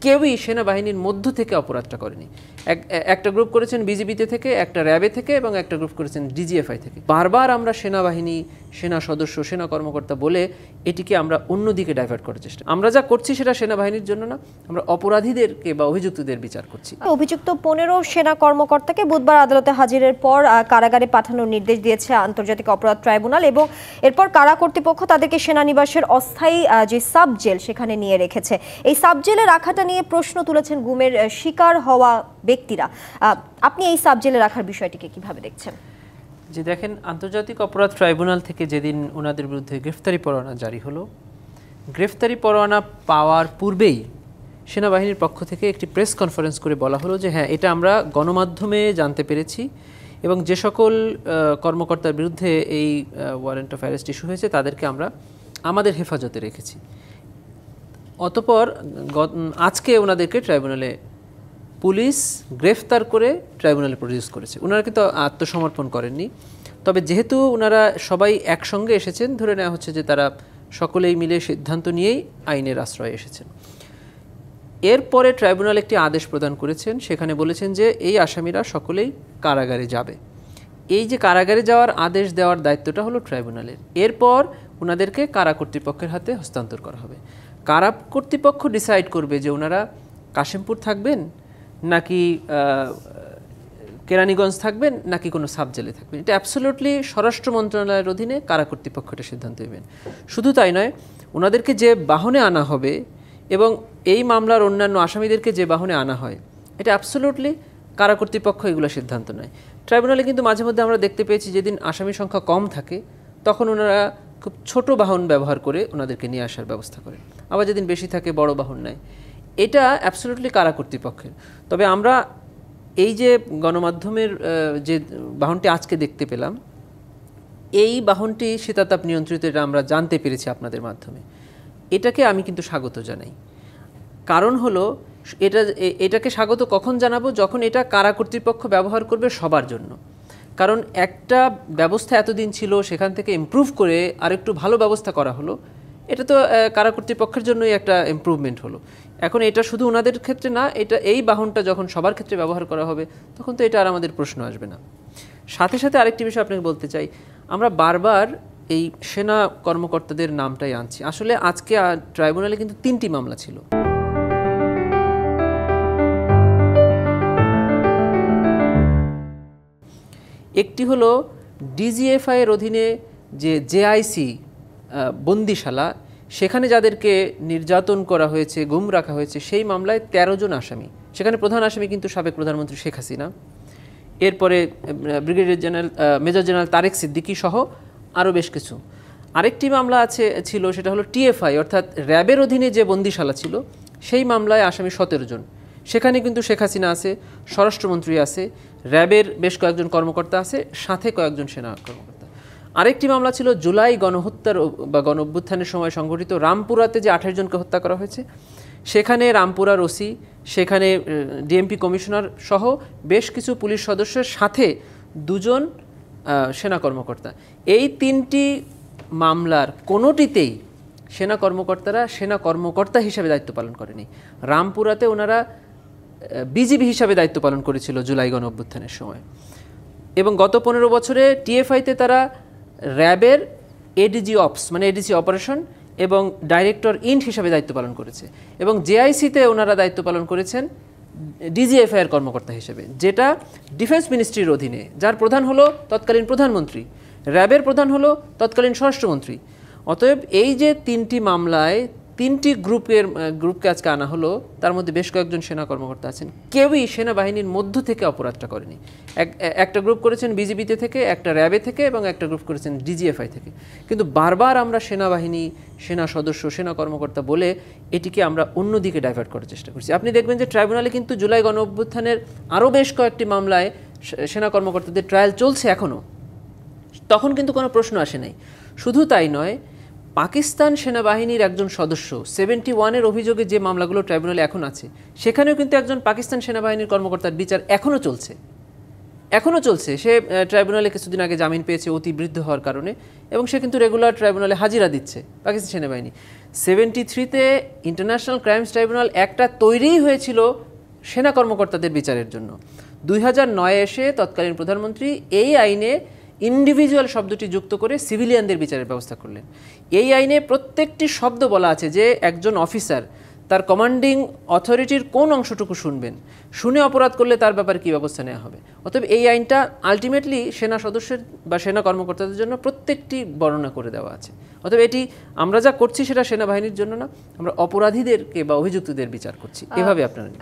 কেউই সেনাবাহিনীর মধ্য থেকে অপরাধটা করেনি। একটা গ্রুপ করেছেন বিজিবিতে থেকে, একটা র্যাবে থেকে এবং একটা গ্রুপ করেছেন ডিজিএফআই থেকে। বারবার আমরা সেনাবাহিনী, সেনা সদস্য, সেনা কর্মকর্তা বলে এটিকে আমরা অন্যদিকে ডাইভার্ট করার চেষ্টা। আমরা যা করছি সেটা সেনাবাহিনীর জন্য না, আমরা অপরাধীদেরকে বা অভিযুক্তদের বিচার করছি। অভিযুক্ত 15 সেনা কর্মকর্তাকে বুধবার আদালতে হাজিরের পর কারাগারে পাঠানোর নির্দেশ দিয়েছে আন্তর্জাতিক অপরাধ ট্রাইব্যুনাল এবং এরপর কারা কর্তৃপক্ষ তাদেরকে সেনানিবাসের অস্থায়ী যে সাব জেল সেখানে নিয়ে রেখেছে। এই সাব জেলে রাখাটা নিয়ে প্রশ্ন তুলেছেন গুমের শিকার হওয়া ব্যক্তিরা। আপনি এই সাব জেলে রাখার বিষয়টিকে কিভাবে দেখছেন? যে দেখেন, আন্তর্জাতিক অপরাধ ট্রাইব্যুনাল থেকে যেদিন ওনাদের বিরুদ্ধে গ্রেফতারি পরোয়ানা জারি হলো, গ্রেফতারি পরোয়ানা পাওয়ার পূর্বেই সেনাবাহিনীর পক্ষ থেকে একটি প্রেস কনফারেন্স করে বলা হলো যে হ্যাঁ, এটা আমরা গণমাধ্যমে জানতে পেরেছি এবং যে সকল কর্মকর্তার বিরুদ্ধে এই ওয়ারেন্ট অফ অ্যারেস্ট ইস্যু হয়েছে তাদেরকে আমরা আমাদের হেফাজতে রেখেছি। অতঃপর আজকে ওনাদেরকে ট্রাইব্যুনালে পুলিশ গ্রেফতার করে ট্রাইব্যুনালে প্রডিউস করেছে। ওনারা কিন্তু আত্মসমর্পণ করেননি, তবে যেহেতু ওনারা সবাই একসঙ্গে এসেছেন, ধরে নেওয়া হচ্ছে যে তারা সকলেই মিলে সিদ্ধান্ত নিয়েই আইনের আশ্রয়ে এসেছেন। এরপরে ট্রাইব্যুনাল একটি আদেশ প্রদান করেছেন, সেখানে বলেছেন যে এই আসামিরা সকলেই কারাগারে যাবে। এই যে কারাগারে যাওয়ার আদেশ দেওয়ার দায়িত্বটা হলো ট্রাইব্যুনালের। এরপর ওনাদেরকে কারা কর্তৃপক্ষের হাতে হস্তান্তর করা হবে। কারা কর্তৃপক্ষ ডিসাইড করবে যে ওনারা কাশিমপুর থাকবেন নাকি কেরানীগঞ্জ থাকবেন নাকি কোনো সাব জেলে থাকবেন। এটা অ্যাবসলিউটলি স্বরাষ্ট্র মন্ত্রণালয়ের অধীনে কারা কর্তৃপক্ষ এটা সিদ্ধান্ত নেবেন। শুধু তাই নয়, ওনাদেরকে যে বাহনে আনা হবে এবং এই মামলার অন্যান্য আসামিদেরকে যে বাহনে আনা হয়, এটা অ্যাবসলিউটলি কারা কর্তৃপক্ষ এগুলো সিদ্ধান্ত নেয়। ট্রাইব্যুনালে কিন্তু মাঝে মধ্যে আমরা দেখতে পেয়েছি যেদিন আসামির সংখ্যা কম থাকে তখন ওনারা খুব ছোট বাহন ব্যবহার করে ওনাদেরকে নিয়ে আসার ব্যবস্থা করেন, আবার যেদিন বেশি থাকে বড় বাহন নেয়। এটা অ্যাবসলিউটলি কারা কর্তৃপক্ষের। তবে আমরা এই যে গণমাধ্যমের যে বাহনটি আজকে দেখতে পেলাম, এই বাহনটি শীতাতাপ নিয়ন্ত্রিত, এটা আমরা জানতে পেরেছি আপনাদের মাধ্যমে। এটাকে আমি কিন্তু স্বাগত জানাই। কারণ হলো এটাকে স্বাগত কখন জানাবো? যখন এটা কারা কর্তৃপক্ষ ব্যবহার করবে সবার জন্য। কারণ একটা ব্যবস্থা এতদিন ছিল, সেখান থেকে ইমপ্রুভ করে আরেকটু ভালো ব্যবস্থা করা হলো, এটা তো কারা কর্তৃপক্ষের জন্যই একটা ইমপ্রুভমেন্ট হলো। এখন এটা শুধু ওনাদের ক্ষেত্রে না, এটা এই বাহনটা যখন সবার ক্ষেত্রে ব্যবহার করা হবে তখন তো এটা আর আমাদের প্রশ্ন আসবে না। সাথে সাথে আরেকটি বিষয় আপনাকে বলতে চাই, আমরা বারবার এই সেনা কর্মকর্তাদের নামটাই আনছি। আসলে আজকে ট্রাইব্যুনালে কিন্তু 3টি মামলা ছিল। একটি হলো ডিজিএফআই এর অধীনে যে জেআইসি বন্দিশালা, সেখানে যাদেরকে নির্যাতন করা হয়েছে, গুম রাখা হয়েছে, সেই মামলায় 13 জন আসামি। সেখানে প্রধান আসামি কিন্তু সাবেক প্রধানমন্ত্রী শেখ হাসিনা, এরপরে brigadier general major general Tarek Siddiqui সহ আরও বেশ কিছু। আরেকটি মামলা ছিল, সেটা হলো টিএফআই অর্থাৎ র্যাবের অধীনে যে বন্দিশালা ছিল, সেই মামলায় আসামি 17 জন। সেখানে কিন্তু শেখ হাসিনা আছে, স্বরাষ্ট্রমন্ত্রী আছে, র্যাবের বেশ কয়েকজন কর্মকর্তা আছে, সাথে কয়েকজন সেনা কর্মকর্তা। আরেকটি মামলা ছিল জুলাই গণহত্যার বা গণ অভ্যুত্থানের সময় সংঘটিত রামপুরাতে যে 28 জনকে হত্যা করা হয়েছে, সেখানে রামপুরার ওসি, সেখানে ডিএমপি কমিশনার সহ বেশ কিছু পুলিশ সদস্যের সাথে 2 জন সেনা কর্মকর্তা। এই 3টি মামলার কোনোটিতেই সেনা কর্মকর্তারা সেনা কর্মকর্তা হিসাবে দায়িত্ব পালন করেনি। রামপুরাতে ওনারা বিজিবি হিসাবে দায়িত্ব পালন করেছিল জুলাই গণ অভ্যুত্থানের সময়, এবং গত 15 বছরে টিএফআইতে তারা র্যাবের এডিজি অপস মানে এডিজি অপারেশন এবং ডাইরেক্টর ইন্ট হিসাবে দায়িত্ব পালন করেছে, এবং জেআইসিতে ওনারা দায়িত্ব পালন করেছেন ডিজিএফআই এর কর্মকর্তা হিসেবে, যেটা ডিফেন্স মিনিস্ট্রির অধীনে, যার প্রধান হলো তৎকালীন প্রধানমন্ত্রী, র্যাবের প্রধান হলো তৎকালীন স্বরাষ্ট্রমন্ত্রী। অতএব এই যে 3টি মামলায় 3টি গ্রুপকে আজকে আনা হলো, তার মধ্যে বেশ কয়েকজন সেনা কর্মকর্তা আছেন, কেউই সেনাবাহিনীর মধ্য থেকে অপরাধটা করেনি। একটা গ্রুপ করেছেন বিজিবিতে থেকে, একটা র্যাবে থেকে এবং একটা গ্রুপ করেছেন ডিজিএফআই থেকে। কিন্তু বারবার আমরা সেনাবাহিনী, সেনা সদস্য, সেনা কর্মকর্তা বলে এটিকে আমরা অন্যদিকে ডাইভার্ট করার চেষ্টা করছি। আপনি দেখবেন যে ট্রাইব্যুনালে কিন্তু জুলাই গণ অভ্যুত্থানের আরও বেশ কয়েকটি মামলায় সেনা কর্মকর্তাদের ট্রায়াল চলছে এখনও, তখন কিন্তু কোনো প্রশ্ন আসে নাই। শুধু তাই নয়, পাকিস্তান সেনাবাহিনীর একজন সদস্য 71-এর অভিযোগে যে মামলাগুলো ট্রাইব্যুনালে এখন আছে, সেখানেও কিন্তু একজন পাকিস্তান সেনাবাহিনীর কর্মকর্তার বিচার এখনও চলছে। এখনও চলছে। সে ট্রাইব্যুনালে কিছুদিন আগে জামিন পেয়েছে অতি বৃদ্ধ হওয়ার কারণে, এবং সে কিন্তু রেগুলার ট্রাইব্যুনালে হাজিরা দিচ্ছে পাকিস্তান সেনাবাহিনী। 73-তে ইন্টারন্যাশনাল ক্রাইমস ট্রাইব্যুনাল একটা তৈরিই হয়েছিল সেনা কর্মকর্তাদের বিচারের জন্য। 2009-এ এসে তৎকালীন প্রধানমন্ত্রী এই আইনে ইন্ডিভিজুয়াল শব্দটি যুক্ত করে সিভিলিয়ানদের বিচারের ব্যবস্থা করলেন। এই আইনে প্রত্যেকটি শব্দ বলা আছে যে একজন অফিসার তার কমান্ডিং অথরিটির কোন অংশটুকু শুনবেন, শুনে অপরাধ করলে তার ব্যাপারে কী ব্যবস্থা নেওয়া হবে। অতএব এই আইনটা আলটিমেটলি সেনা সদস্যের বা সেনা কর্মকর্তাদের জন্য প্রত্যেকটি বর্ণনা করে দেওয়া আছে। অতএব এটি আমরা যা করছি সেটা সেনাবাহিনীর জন্য না, আমরা অপরাধীদেরকে বা অভিযুক্তদের বিচার করছি, এভাবে আপনারা